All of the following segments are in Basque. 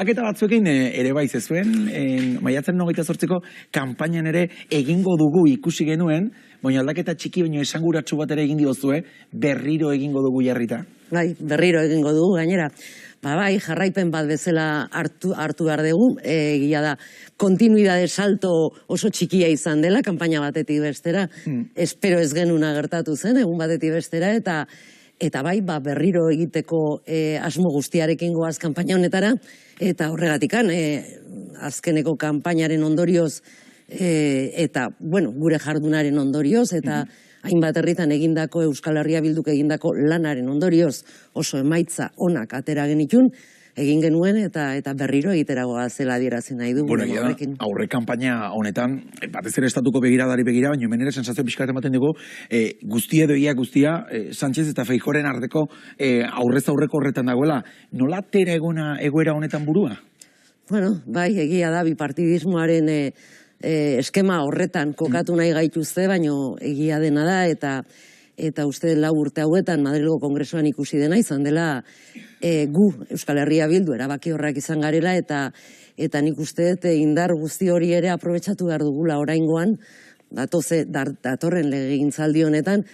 Eta batzuekin ere bai zezuen, maiatzaren 28ko kanpainan ere egingo dugu ikusi genuen, baina aldaketa txiki baino esanguratsu bat ere egin diozue, berriro egingo dugu jarrita. Bai, berriro egingo dugu gainera. Bai, jarraipen bat bezala hartu behar dugu, egia da, kontinuidade salto oso txikia izan dela, kanpaina batetik bestera, espero ez genuna gertatu zen, egun batetik bestera, eta bai, berriro egiteko asmo guztiarekin goaz kanpaina honetara, eta horregatikan, azkeneko kanpainaren ondorioz, eta, bueno, gure jardunaren ondorioz, eta hainbat herritan egindako Euskal Herria Bilduk egindako lanaren ondorioz oso emaitza onak atera genitun, egin genuen eta berriro egiteragoa zela adierazi nahi dugu. Bueno, aurre kanpaina honetan, batez ere estatuko begiradari begira, baina hemen ere sensazio pixkat ematen dugu, guztia edoia guztia, Sánchez eta Feijóoren arteko aurrez aurreko horretan dagoela, nola tera egoera honetan burua? Bueno, bai, egia da, bipartidismoaren eskema horretan kokatu nahi gaituzte, baino egia dena da, eta uste 4 urte hauetan Madrilgo Kongresuan ikusi dena izan dela gu Euskal Herria Bildu erabaki horrak izan garela, eta nik uste indar guzti hori ere aprobetxatu behar dugula oraingoan, datorren legegintzaldi honetan,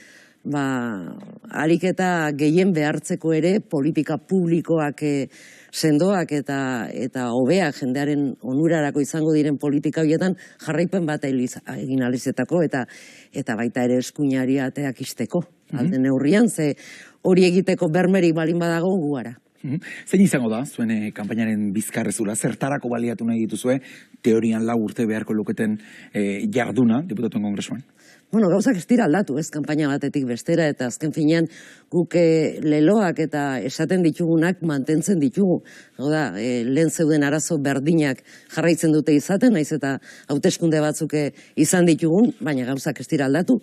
ariketa gehien behartzeko ere politika publikoak sendoak eta hobeak jendearen onurarako izango diren politika horietan jarraipen bat egin alizetako eta baita ere eskuinari ateak isteko. Alde neurrian, ze hori egiteko bermerik balin badago guara. Zein izango da, zuen kanpainaren bizkarrezura, zertarako baliatu nahi dituzue, teorian 4 urte beharko luketen jarduna, diputatuen kongresuan? Bueno, gauzak ez dira aldatu, ez, kanpaina batetik bestera, eta azken finean guk leloak eta esaten ditugunak mantentzen ditugu. Hau da, lehen zeuden arazo berdinak jarraitzen dute izaten, naiz eta hauteskunde batzuk izan ditugun, baina gauzak ez dira aldatu.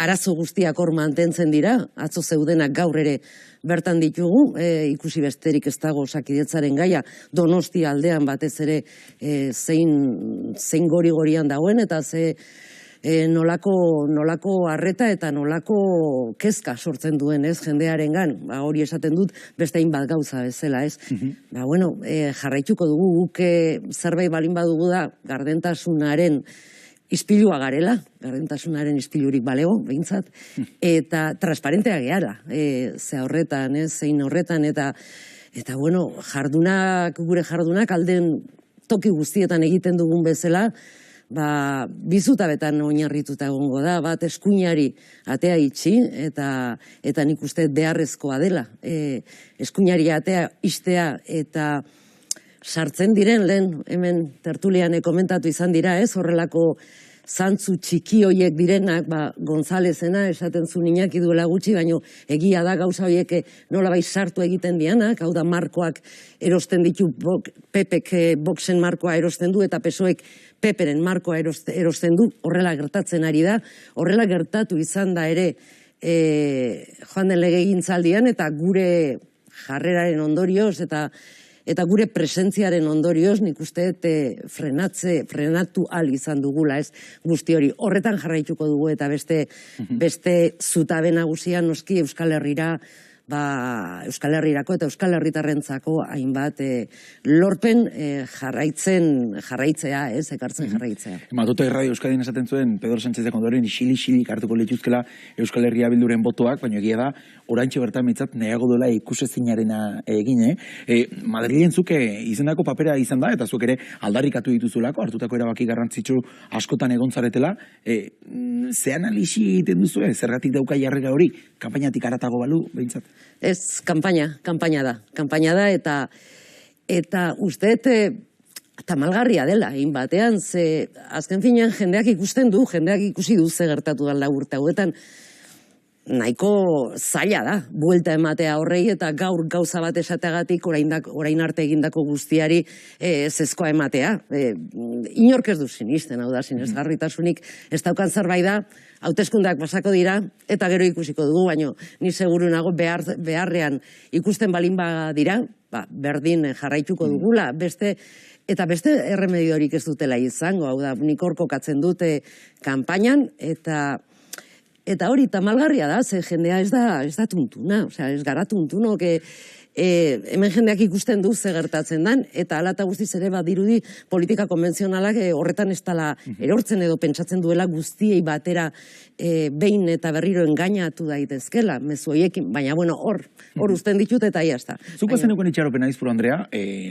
Arazo guztiak hor mantentzen dira, atzo zeudenak gaur ere bertan ditugu, ikusi besterik ez dago Osakidetzaren gaia, Donostia aldean batez ere zein gori-gorian dagoen, eta nolako harreta eta nolako kezka sortzen duen, ez, jendearengan, hori esaten dut beste hainbat gauza bezala, ez. Bueno, jarraituko dugu, guk zerbait balin badugu da, gardentasunaren ispilua garela, gardentasunaren ispilurik balego, behintzat, eta transparentea gehala, ze horretan, zein horretan, eta bueno, gure jardunak alden toki guztietan egiten dugun bezala, bizutabetan oinarrituta egongo da, bat eskuinari atea itxi, eta nik uste beharrezkoa dela. Eskuinari atea istea eta sartzen diren, lehen hemen tertulian komentatu izan dira, ez, horrelako zantzu txiki hoiek direnak, Gonzálezena esaten zu Iñaki duela gutxi, baino egia da gauza hoiek nolabait sartu egiten dianak, hau da markoak erosten ditu, Pepek Voxen markoa erosten du, eta PSOEk Peperen markoa erosten du, horrela gertatzen ari da, horrela gertatu izan da ere joan den legegintzaldian, eta gure jarreraren ondorioz, eta gure presentziaren ondorioz, nik uste frenatu al izan dugula, ez, guzti hori. Horretan jarraituko dugu, eta beste zutabe nagusia noski Euskal Herrira, Euskal Herrirako eta Euskal Herritarrentzako hainbat lorpen jarraitzea, ez, ekartzen jarraitzea. Matute Radio Euskadin esaten zuen, Pedro Sánchezek ondoren isilik hartuko lituzkela Euskal Herria Bilduren botoak, baina egia da, oraintxe bertan mitzat nahiago duela ikusezinarena egin, Madrilen zuke izendako papera izan da, eta zuek ere aldarrikatu dituzulako, hartutako erabaki garrantzitsu askotan egontzaretela, ze analisi egiten duzue, zergatik dauka jarrera hori, kanpainatik haratago balu, behintzat? Ez, kanpaina da, eta uste tamalgarria dela, egin batean, ze azken finean jendeak ikusten du, jendeak ikusi du ze gertatu da 4 urte hauetan, nahiko zaila da, buelta ematea horrei, eta gaur gauza bat esateagatik orain arte egindako guztiari ezezkoa ematea. Inork ez du sinisten, hau da, sinesgarritasunik ez daukan zerbait da, hauteskundeak pasako dira, eta gero ikusiko dugu, baino ni seguru nago beharrean ikusten balin badira, berdin jarraituko dugula, eta beste erremediorik ez dutela izango, hau da, nik hor kokatzen dute kanpainan, eta hori tamalgarria da, ze jendea ez da tuntuna, ez gara tuntunok, hemen jendeak ikusten du ze gertatzen dan, eta hala eta guztiz ere badirudi politika konbentzionalak horretan ez dela erortzen edo pentsatzen duela guztiei batera behin eta berriro engainatu daitezkela, mezu horiekin, baina bueno, hor uzten ditut eta iazta. Zuk bazenukon itxaropena izpuru, Andrea,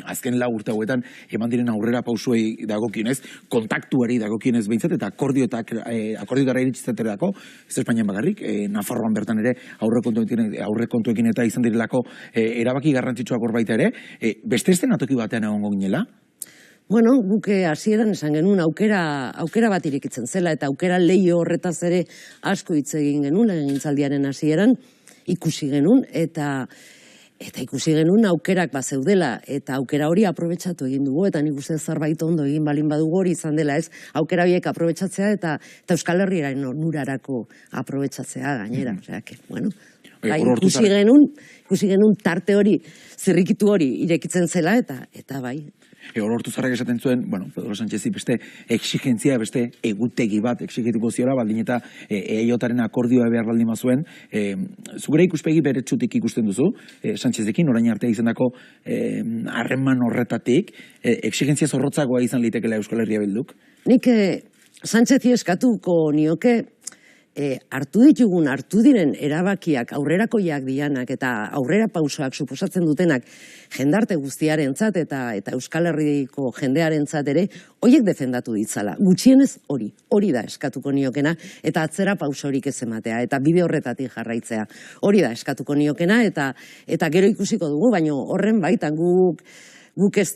azken 4 urte hauetan eman diren aurrera pausuei dagokienez, kontaktuari dagokienez behintzat, eta akordiotara iritziteterako, ez Espainian bakarrik, Nafarroan bertan ere aurrekontuekin eta izan direlako erabaki garrantzitsuak hor baita ere, beste ez den atoki batean egongo ginela? Bueno, guke hasieran esan genuen aukera bat irekitzen zela, eta aukera leio horretaz ere asko hitz egin genuen, legegintzaldiaren hasieran ikusi genuen, eta ikusi genuen aukerak bazeudela, eta aukera hori aprobetxatu egin dugu, eta nik uste zerbait ondo egin balin badugu hori izan dela, ez? Aukera horiek aprobetxatzea eta Euskal Herriaren onurarako aprobetxatzea gainera. Osea, que, bueno, ikusi genuen tarte hori, zirrikitu hori irekitzen zela, eta bai. Hortu zarrak esaten zuen, Pedro Sánchezi beste exigentzia, beste egutegi bat exigituko ziola, baldin eta EIOtaren akordioa behar baldin mazuen. Zugure ikuspegi beretsutik ikusten duzu, Sánchezekin, orain artea izandako harreman horretatik, exigentzia zorrotzagoa izan litekela Euskal Herria Bilduk? Nik Sánchezi eskatuko nioke, hartu diren erabakiak aurrerakoiak dianak eta aurrera pausoak suposatzen dutenak jendarte guztiarentzat eta Euskal Herriko jendearentzat ere horiek defendatu ditzala. Gutxienez hori da eskatuko niokena eta atzera pausorik ez ematea eta bide horretatik jarraitzea. Hori da eskatuko niokena eta gero ikusiko dugu, baina horren baitan guk ez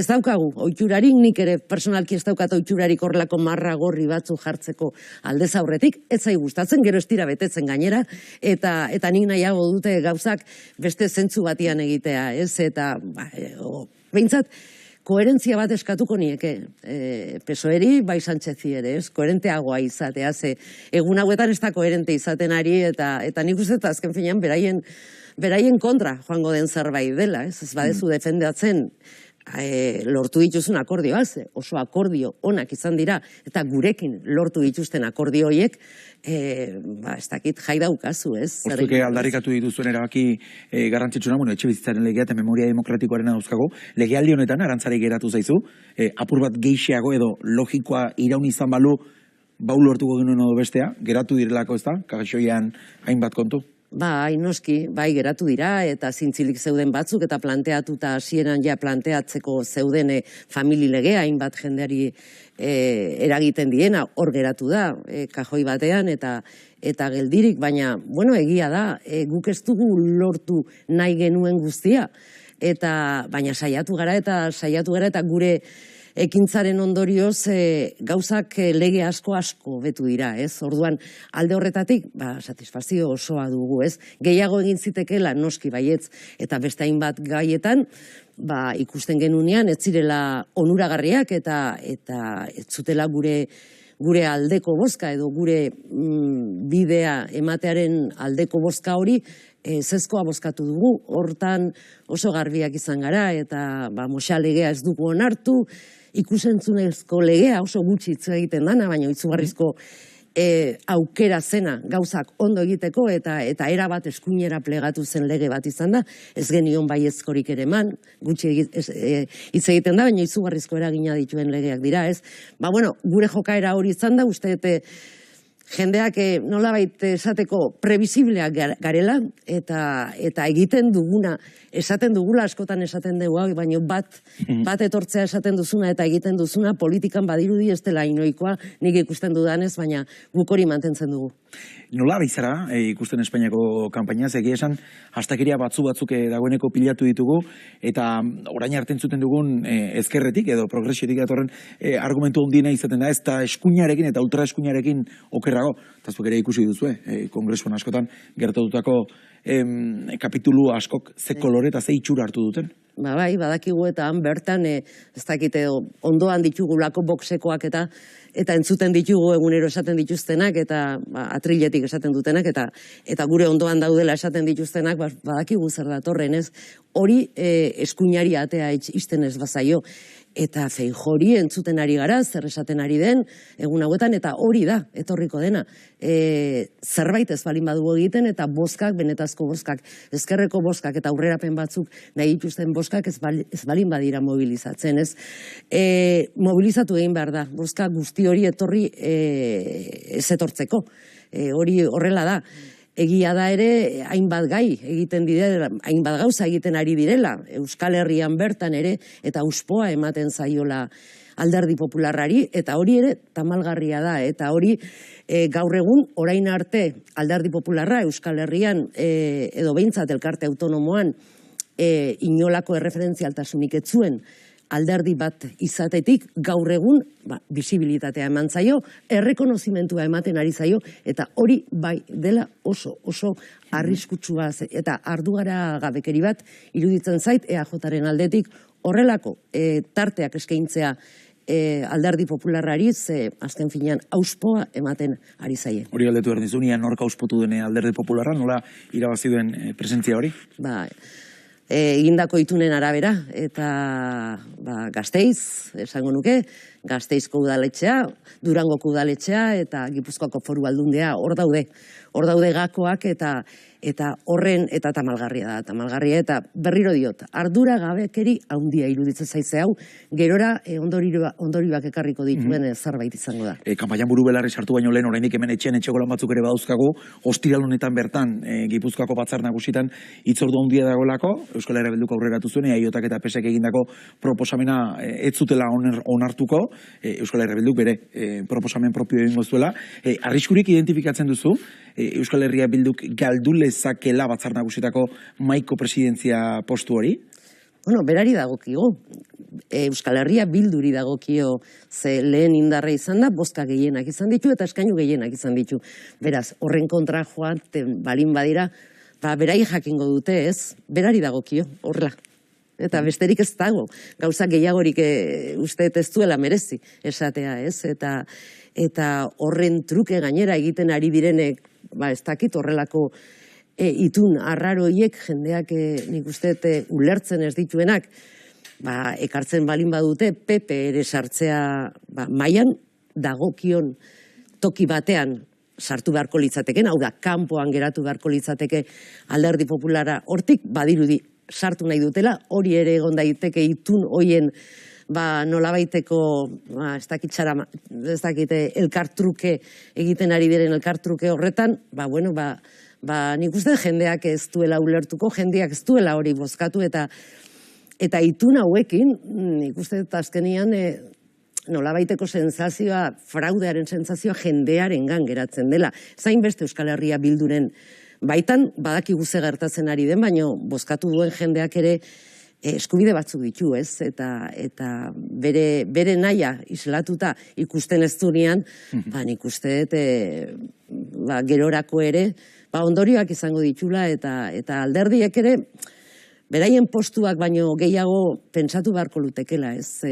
daukagu oiturarik, nik ere personalki ez daukat oiturarik horrelako marra gorri batzu jartzeko aldez aurretik, ez zai gustatzen, gero ez dira betetzen gainera, eta nik nahiago dute gauzak beste zentzu batian egitea, ez? Eta, behintzat, koherentzia bat eskatuko nieke, PSOEri bai Sánchezi ere, ez? Koherenteagoa izatea, ze egun hauetan ez da koherente izaten ari, eta nik uste azken finean beraien kontra joango den zerbait dela, ez badezu defendatzen lortu dituzun akordioa, oso akordio onak izan dira, eta gurekin lortu dituzten akordio horiek, ez dakit jai daukazu, ez? Hortuke aldarrikatu dituzuen erabaki garrantzitsuna, etxe bizitzaren legea eta memoria demokratikoaren dauzkago, legealdi honetan arantzari geratu zaizu, apur bat geixiago edo logikoa iraun izan balu, bau lortuko genuen edo bestea, geratu direlako ez da, kagaxoian hainbat kontu? Bai, noski, bai geratu dira, eta zintzilik zeuden batzuk, eta planteatuta hasieran ja planteatzeko zeuden famili legea, hainbat jendeari eragiten diena, hor geratu da, kajoi batean, eta geldirik, baina, egia da, guk ez dugu lortu nahi genuen guztia, baina saiatu gara eta gure ekintzaren ondorioz gauzak lege asko betu dira, ez? Orduan, alde horretatik, satisfazio osoa dugu, ez? Gehiago egin zitekeela noski baietz, eta beste hainbat gaietan, ikusten genunean, ez zirela onuragarriak eta ez zutela gure aldeko bozka edo gure bidea ematearen aldeko bozka hori zezkoa bozkatu dugu, hortan oso garbiak izan gara eta Moxa legea ez dugu onartu, ikusentzunezko legea oso gutxi hitz egiten dana, baina izugarrizko aukera zena gauzak ondo egiteko eta erabat eskuinera plegatu zen lege bat izan da, ez genion baiezkorik ere eman, gutxi hitz egiten da, baina izugarrizko eragina dituen legeak dira, ez? Gure jokaera hori izan da, uste jendeak nolabait esateko previsibleak garela eta egiten duguna, esaten dugula askotan esaten dugu, baina bat etortzea esaten duzuna eta egiten duzuna politikan badirudi ez dela inoikoa, nik ikusten dudanez, baina guk hori mantentzen dugu. Nola bizara ikusten Espainiako kanpainaz, egia esan, hastakeria batzuk dagoeneko pilatu ditugu, eta orain arte entzuten dugun ezkerretik edo progresiotik datorren argumentu ondiena izaten da, ez da eskuinarekin eta ultra eskuinarekin okerrago, eta zuk ere ikusi duzue, kongresuan askotan gertatutako kapitulu askok ze kolore eta ze itxura hartu duten. Ba bai, badakigu eta han bertan ez dakite ondoan ditugulako boxekoak eta entzuten ditugu egunero esaten dituztenak eta atriletik esaten dutenak eta gure ondoan daudela esaten dituztenak badakigu zer datorren, ez? Hori eskuinari atea ixten ez bazaio. Eta Feijori entzuten ari gara, zer esaten ari den, egun hauetan, eta hori da, etorriko dena. Zerbait ez balin badugu egiten, eta bozkak, benetazko bozkak, ezkerreko bozkak, eta aurrerapen batzuk nahi dituzten bozkak ez balin badira mobilizatzen, ez? Mobilizatu egin behar da, bozka guzti hori etorri ez etortzeko. Hori horrela da. Egia da ere, hainbat gai egiten direla, hainbat gauza egiten ari direla, Euskal Herrian bertan ere, eta uspoa ematen zaiola Alderdi Popularrari, eta hori ere tamalgarria da, eta hori gaur egun, orain arte Alderdi Popularra Euskal Herrian, edo behintzat elkarte autonomoan, inolako erreferentzialtasunik ez zuen, alderdi bat izatetik gaur egun bisibilitatea eman zaio, errekonozimentua ematen ari zaio, eta hori bai dela oso arriskutsua eta ardugara gabekeri bat iruditzen zait EAJaren aldetik horrelako tarteak eskaintzea Alderdi Popularrari azken finean auspoa ematen ari zaie. Hori galdetu behar dizu, nian nork auspotu dene Alderdi Popularra, nola irabazi duen presentzia hori? Egindako itunen arabera, eta Gasteiz, esango nuke, Gasteizko udaletxea, Durangoko udaletxea, eta Gipuzkoako Foru Aldundea, hor daude gakoak, eta horren, eta tamalgarria eta berriro diot, ardura gabekeri handia iruditzen zaize hau, gerora ondorioak ekarriko dituen zerbait izango da. Kanpaian buru belarri sartu baino lehen, oraindik hemen etxean etxeko lan batzuk ere badauzkagu, ostiral honetan bertan, Gipuzkoako batzar nagusitan hitzordu handia dagoelako, Euskal Herria Bilduk aurreratu zuen, EAJak eta PSek egindako proposamena ez zutela onartuko, Euskal Herria Bilduk bere proposamen propio egingo zuela. Arriskurik identifikatzen duzu, Euskal Herria Bilduk galdu lezakela batzar nagusietako mahaiko presidentzia postu hori? Bueno, berari dagokio. Euskal Herria Bilduri dagokio, ze lehen indarra izan da, bozka gehienak izan ditu eta eskainu gehienak izan ditu. Beraz, horren kontra joan, balin badira, berai jakingo dute, ez? Berari dagokio, horrela. Eta besterik ez dago, gauza gehiagorik uste ez duela merezi esatea, ez? Eta horren truke gainera egiten ari direnek, ez dakit horrelako itun arraroiek jendeak nik uste ulertzen ez dituenak, ekartzen balin badute, PP ere sartzea mailan dagokion toki batean sartu beharko litzateken, hau da, kanpoan geratu beharko litzateke Alderdi Populara hortik, badirudi sartu nahi dutela, hori ere egon daiteke itun hoien nolabaiteko, ez dakit elkartruke egiten ari diren elkartruke horretan, nik uste jendeak ez duela ulertuko, jendeak ez duela hori bozkatu eta itun hauekin, nik uste azkenian nolabaiteko sensazioa, fraudearen sensazioa jendearen geratzen dela. Zain beste Euskal Herria Bilduren baitan, badakigu ze gertatzen ari den, baina bozkatu duen jendeak ere eskubide batzuk ditu, ez? Eta bere naia islatuta ikusten ez duenean, nik uste gerorako ere, ondorioak izango ditula eta alderdiek ere, beraien postuak baino gehiago pentsatu beharko lutekela, ez?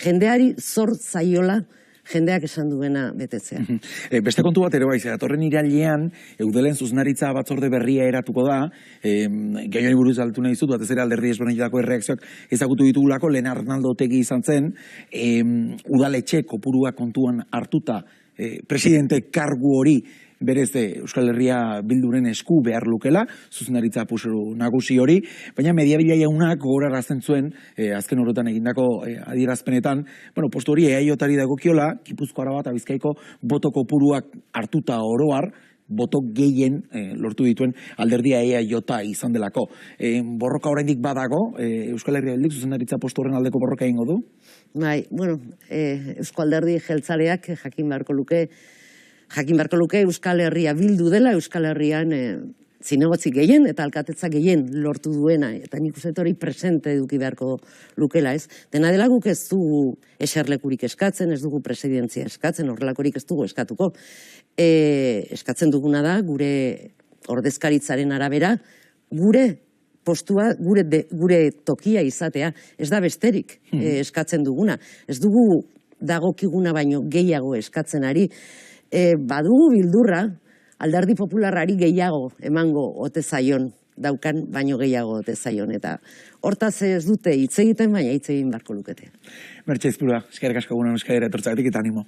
Jendeari zor zaiola, jendeak esan duena betetzea. Beste kontu bat ere bai, datorren irailean, Eudelen zuzendaritza batzorde berria eratuko da, gaiari buruz altu nahi zut, batez ere alderdi ezberdinetako erreakzioak ezagutu ditugulako, lehen Arnaldo Otegi izan zen, udaletxe kopurua kontuan hartuta, presidente kargu hori, berez Euskal Herria Bilduren esku behar lukela, zuzendaritza puseru nagusi hori, baina Mediabila jaunak gogorarazten zuen, azken horretan egindako adierazpenetan, postu hori EAJari dagokiola, Gipuzko, Araba eta Bizkaiko boto kopuruak hartuta oroar, boto gehien lortu dituen alderdia EAJ izan delako. Borroka oraindik badago, Euskal Herria Bilduk zuzendaritza postu horren aldeko borroka egingo du? Eusko Alderdi jeltzaleak jakin beharko luke Euskal Herria Bildu dela, Euskal Herrian zinegotzi gehien eta alkatetza gehien lortu duena, eta nik uste hori presente eduki beharko lukela, ez? Dena dela guk ez dugu eserlekurik eskatzen, ez dugu presidentzia eskatzen, horrelakorik ez dugu eskatuko. Eskatzen duguna da, gure ordezkaritzaren arabera, gure postua gure tokia izatea, ez da besterik eskatzen duguna. Ez dugu dagokiguna baino gehiago eskatzen ari. Badugu beldurra, Alderdi Popularrari gehiago emango ote zaion daukan, baino gehiago ote zaion. Eta hortaz ez dute hitz egiten, baina hitz egin beharko lukete. Mertxe Izpurua, eskerrik asko egunen euskadera etortzagatik eta animo.